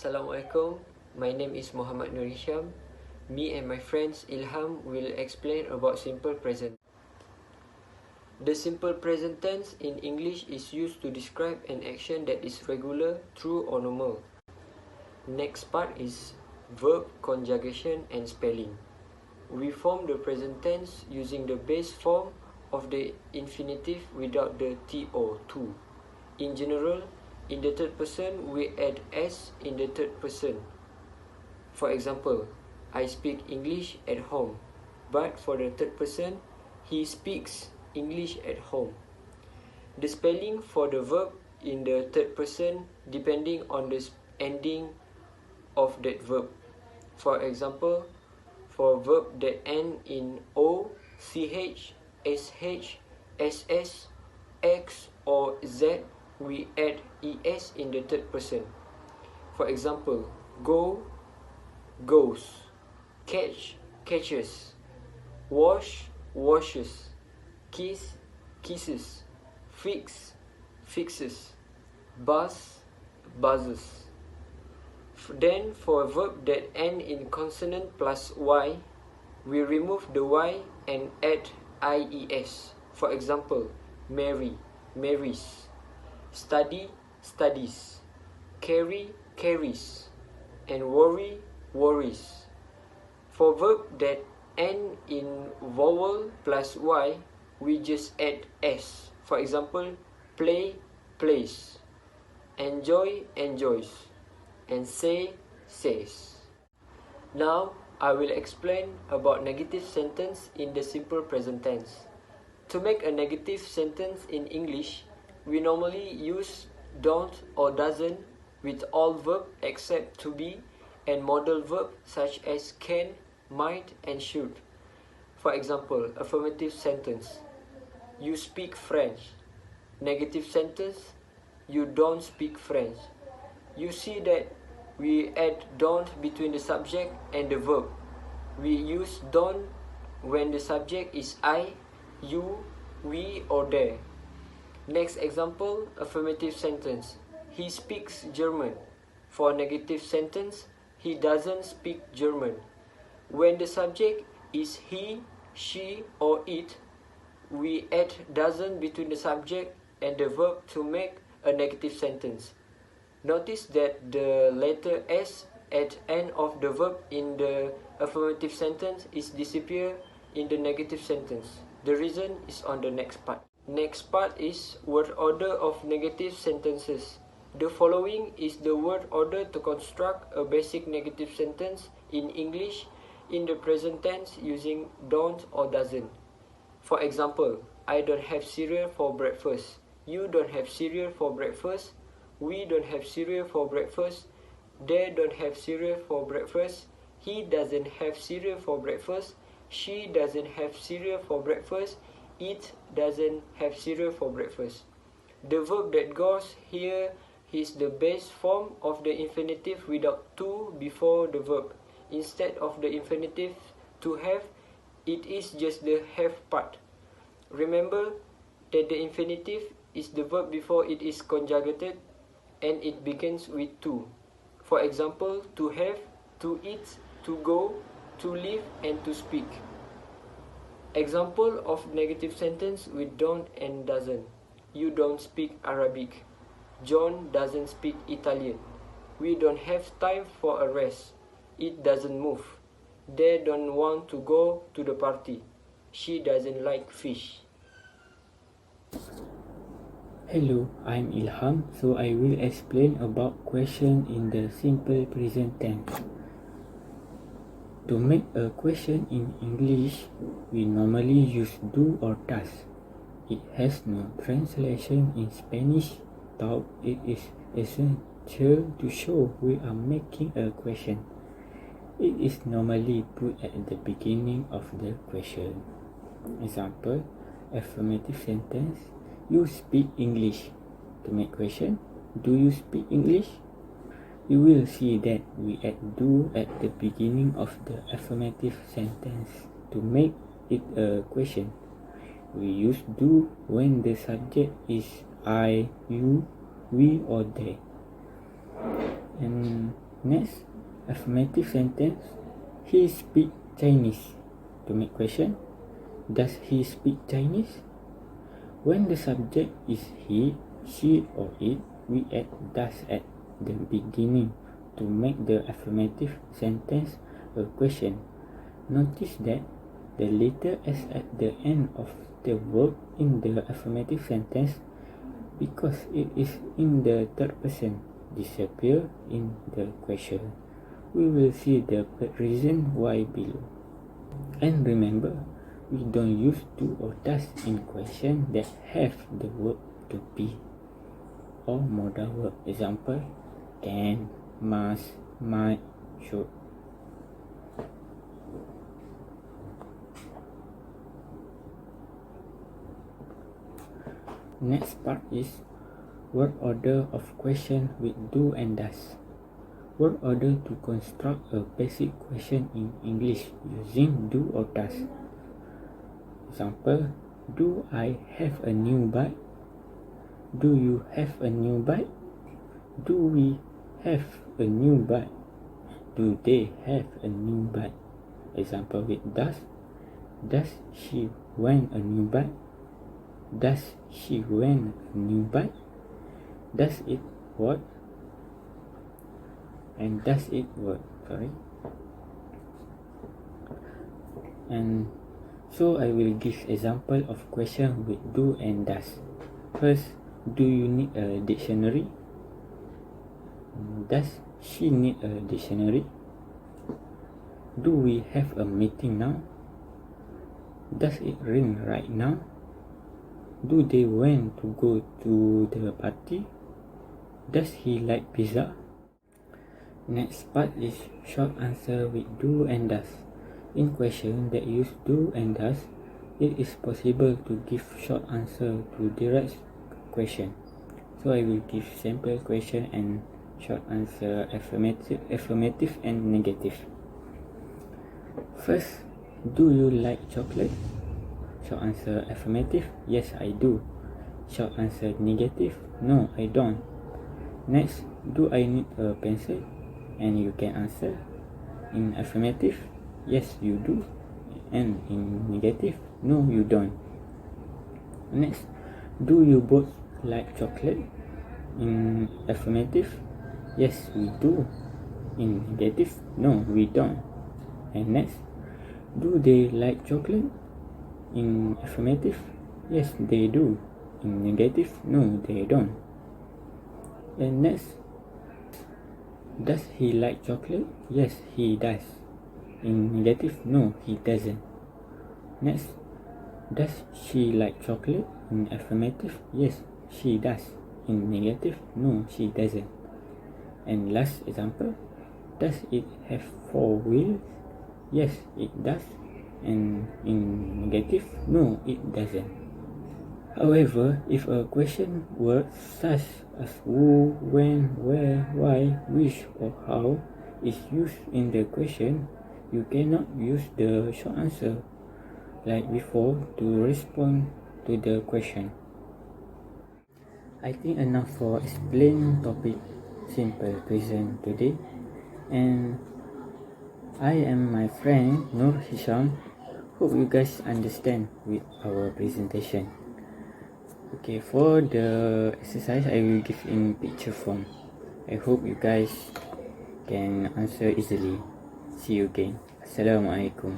Assalamualaikum, my name is Muhammad Nur Hisham. Me and my friends Ilham will explain about simple present. The simple present tense in English is used to describe an action that is regular, true or normal. Next part is verb, conjugation and spelling. We form the present tense using the base form of the infinitive without the to, to. In general, in the third person, we add s in the third person. For example, I speak English at home, but for the third person, he speaks English at home. The spelling for the verb in the third person depending on the ending of that verb. For example, for verb that end in o, ch, sh, ss, x or z, we add es in the third person. For example, go, goes, catch, catches, wash, washes, kiss, kisses, fix, fixes, buzz, buzzes. Then for a verb that end in consonant plus y, we remove the y and add ies. For example, marry, marries, study, studies, carry, carries, and worry, worries. For verb that end in vowel plus y, we just add s. For example, play, plays, enjoy, enjoys, and say, says. Now, I will explain about negative sentence in the simple present tense. To make a negative sentence in English, we normally use don't or doesn't with all verb except to be and modal verb such as can, might, and should. For example, affirmative sentence: you speak French. Negative sentence: you don't speak French. You see that we add don't between the subject and the verb. We use don't when the subject is I, you, we, or they. Next example, affirmative sentence: he speaks German. For negative sentence, he doesn't speak German. When the subject is he, she, or it, we add doesn't between the subject and the verb to make a negative sentence. Notice that the letter s at end of the verb in the affirmative sentence is disappear in the negative sentence. The reason is on the next part. Next part is word order of negative sentences. The following is the word order to construct a basic negative sentence in English in the present tense using don't or doesn't. For example, I don't have cereal for breakfast. You don't have cereal for breakfast. We don't have cereal for breakfast. They don't have cereal for breakfast. He doesn't have cereal for breakfast. She doesn't have cereal for breakfast. It doesn't have cereal for breakfast. The verb that goes here is the base form of the infinitive without to before the verb. Instead of the infinitive to have, it is just the have part. Remember that the infinitive is the verb before it is conjugated and it begins with to. For example, to have, to eat, to go, to live, and to speak. Example of negative sentence with don't and doesn't. You don't speak Arabic. John doesn't speak Italian. We don't have time for a rest. It doesn't move. They don't want to go to the party. She doesn't like fish. Hello, I'm Ilham, so I will explain about question in the simple present tense. To make a question in English, we normally use do or does. It has no translation in Spanish, though it is essential to show we are making a question. It is normally put at the beginning of the question. Example, affirmative sentence: you speak English. To make question, do you speak English? You will see that we add do at the beginning of the affirmative sentence to make it a question. We use do when the subject is I, you, we, or they. And Next, affirmative sentence. He speak Chinese. To make question, does he speak Chinese? When the subject is he, she or it, we add does at the beginning to make the affirmative sentence a question. Notice that the letter S at the end of the verb in the affirmative sentence, because it is in the third person, disappear in the question. We will see the reason why below. And remember, we don't use do or does in question that have the verb to be or modal verb. Example, can, must, might, should. Next part is word order of question with do and does. Word order to construct a basic question in English using do or does. Example, do I have a new bike? Do you have a new bike? Do we have a new bike? Do they have a new bike? Example with does. Does she want a new bike? Does she want a new bike? Does it work? And does it work? And so I will give example of question with do and does. First, do you need a dictionary? Does she need a dictionary? Do we have a meeting now? Does it rain right now? Do they want to go to the party? Does he like pizza? Next part is short answer with do and does. In question that use do and does, it is possible to give short answer to direct question. So I will give sample question and short answer, affirmative and negative. First, do you like chocolate? Short answer affirmative, yes I do. Short answer negative, no I don't. Next, do I need a pencil? And you can answer in affirmative, yes you do, and in negative, no you don't. Next, do you both like chocolate? In affirmative, yes we do. In negative, no we don't. And next, do they like chocolate? In affirmative, yes they do. In negative, no they don't. And next, does he like chocolate? Yes he does. In negative, no he doesn't. Next, does she like chocolate? In affirmative, yes she does. In negative, no she doesn't. And last example, does it have 4 wheels? Yes it does. And in negative, no it doesn't. However, if a question word such as who, when, where, why, which or how is used in the question, you cannot use the short answer like before to respond to the question. I think enough for explain topic simple present today, and I am my friend Nur Hisham. Hope you guys understand with our presentation. Okay, for the exercise I will give in picture form. I hope you guys can answer easily. See you again. Assalamualaikum.